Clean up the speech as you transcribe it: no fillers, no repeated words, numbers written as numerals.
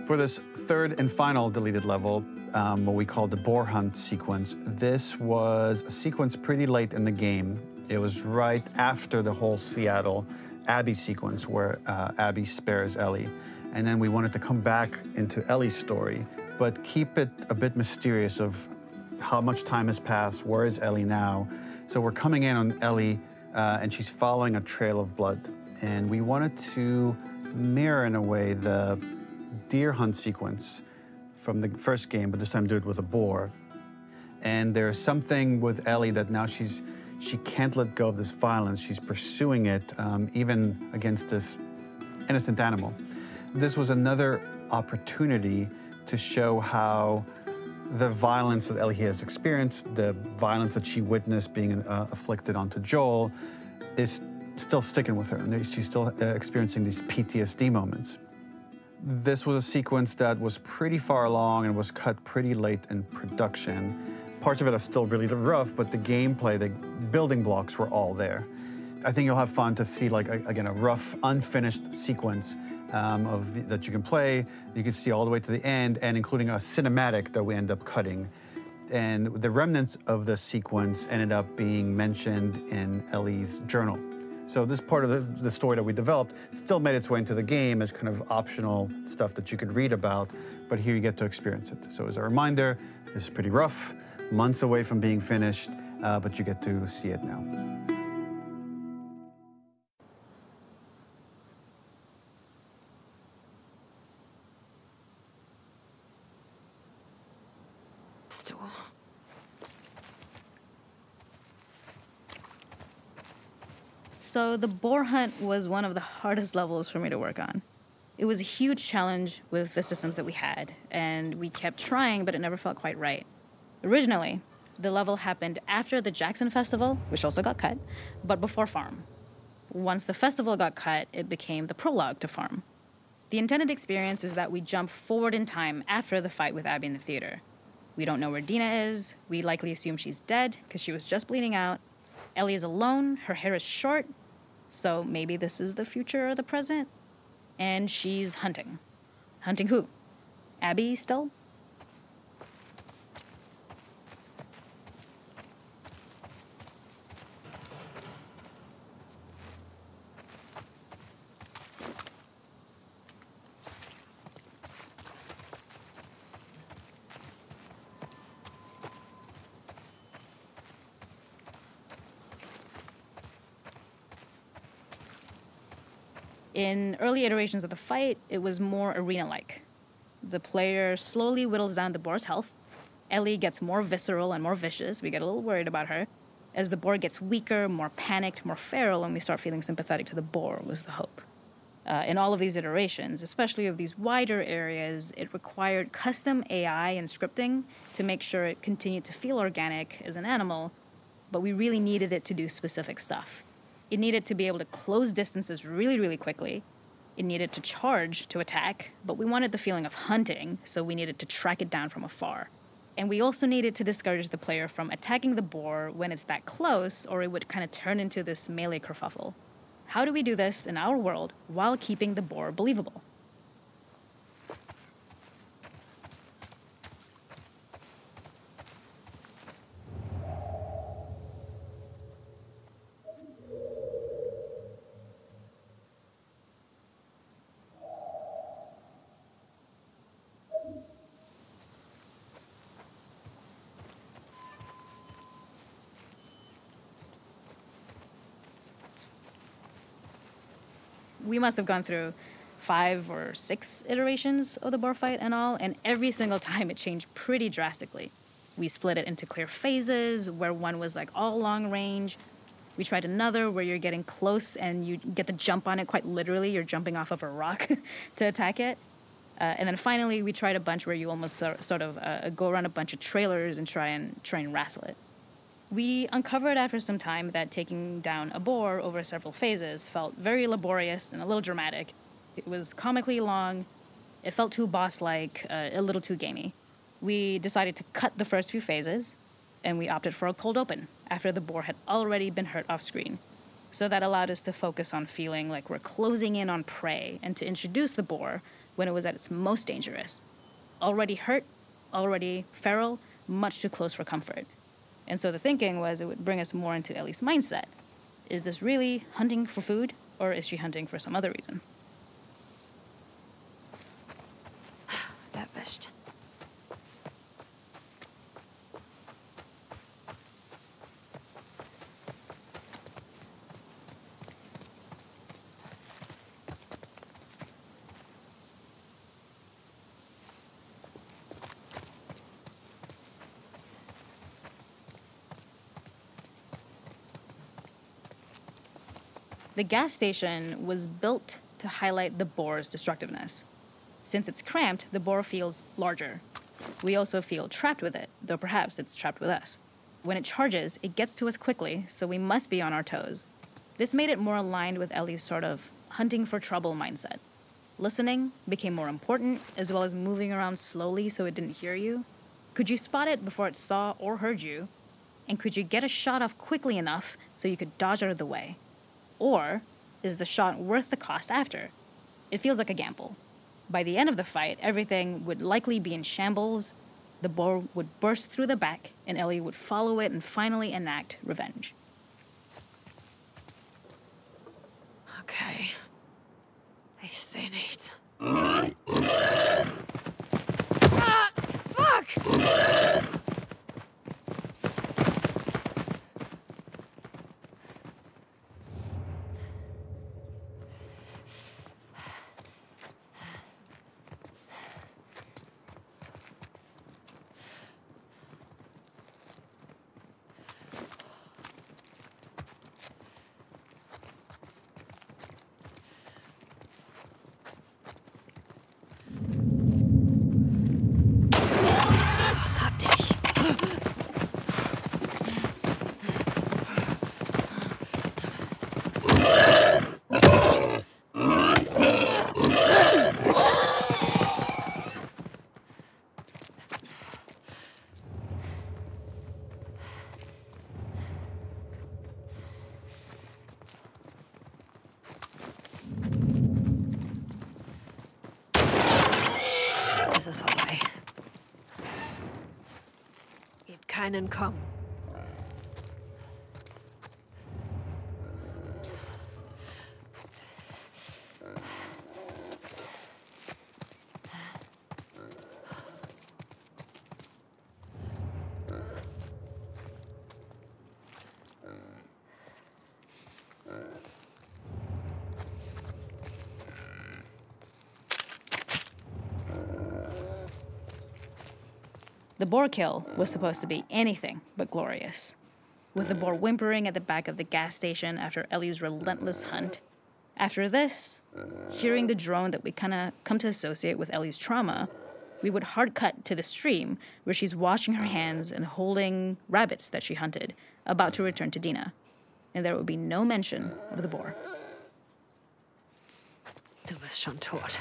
For this third and final deleted level, what we call the boar hunt sequence, this was a sequence pretty late in the game. It was right after the whole Seattle Abby sequence where Abby spares Ellie. And then we wanted to come back into Ellie's story, but keep it a bit mysterious of how much time has passed, where is Ellie now? So we're coming in on Ellie and she's following a trail of blood. And we wanted to mirror in a way the deer hunt sequence from the first game, but this time do it with a boar. And there's something with Ellie that now she can't let go of this violence. She's pursuing it, even against this innocent animal. This was another opportunity to show how the violence that Ellie has experienced, the violence that she witnessed being afflicted onto Joel, is still sticking with her, and she's still experiencing these PTSD moments. This was a sequence that was pretty far along and was cut pretty late in production. Parts of it are still really rough, but the gameplay, the building blocks were all there. I think you'll have fun to see, like, again, a rough, unfinished sequence that you can play. You can see all the way to the end, and including a cinematic that we end up cutting. And the remnants of the sequence ended up being mentioned in Ellie's journal. So this part of the story that we developed still made its way into the game as kind of optional stuff that you could read about, but here you get to experience it. So as a reminder, this is pretty rough, months away from being finished, but you get to see it now. So the boar hunt was one of the hardest levels for me to work on. It was a huge challenge with the systems that we had, and we kept trying, but it never felt quite right. Originally, the level happened after the Jackson Festival, which also got cut, but before Farm. Once the festival got cut, it became the prologue to Farm. The intended experience is that we jump forward in time after the fight with Abby in the theater. We don't know where Dina is. We likely assume she's dead because she was just bleeding out. Ellie is alone. Her hair is short. So maybe this is the future or the present. And she's hunting. Hunting who? Abby still? In early iterations of the fight, it was more arena-like. The player slowly whittles down the boar's health. Ellie gets more visceral and more vicious. We get a little worried about her. As the boar gets weaker, more panicked, more feral, and we start feeling sympathetic to the boar was the hope. In all of these iterations, especially of these wider areas, it required custom AI and scripting to make sure it continued to feel organic as an animal, but we really needed it to do specific stuff. It needed to be able to close distances really, really quickly. It needed to charge to attack, but we wanted the feeling of hunting, so we needed to track it down from afar. And we also needed to discourage the player from attacking the boar when it's that close, or it would kind of turn into this melee kerfuffle. How do we do this in our world while keeping the boar believable? We must have gone through 5 or 6 iterations of the boar fight and all, and every single time it changed pretty drastically. We split it into clear phases, where one was like all long range. We tried another where you're getting close and you get the jump on it quite literally. You're jumping off of a rock to attack it. And then finally, we tried a bunch where you almost sort of go around a bunch of trailers and try and wrestle it. We uncovered after some time that taking down a boar over several phases felt very laborious and a little dramatic. It was comically long, it felt too boss-like, a little too gamey. We decided to cut the first few phases, and we opted for a cold open after the boar had already been hurt off-screen. So that allowed us to focus on feeling like we're closing in on prey and to introduce the boar when it was at its most dangerous. Already hurt, already feral, much too close for comfort. And so the thinking was it would bring us more into Ellie's mindset. Is this really hunting for food, or is she hunting for some other reason? Erwischt. The gas station was built to highlight the boar's destructiveness. Since it's cramped, the boar feels larger. We also feel trapped with it, though perhaps it's trapped with us. When it charges, it gets to us quickly, so we must be on our toes. This made it more aligned with Ellie's sort of hunting for trouble mindset. Listening became more important, as well as moving around slowly so it didn't hear you. Could you spot it before it saw or heard you? And could you get a shot off quickly enough so you could dodge out of the way? Or is the shot worth the cost after? It feels like a gamble. By the end of the fight, everything would likely be in shambles, the boar would burst through the back, and Ellie would follow it and finally enact revenge. Okay. Ich seh nichts. Fuck! Hab dich. Es ist vorbei. Gibt keinen Kommen. The boar kill was supposed to be anything but glorious. With the boar whimpering at the back of the gas station after Ellie's relentless hunt. After this, hearing the drone that we kind of come to associate with Ellie's trauma, we would hard cut to the stream where she's washing her hands and holding rabbits that she hunted, about to return to Dina. And there would be no mention of the boar. Du bist schon tot.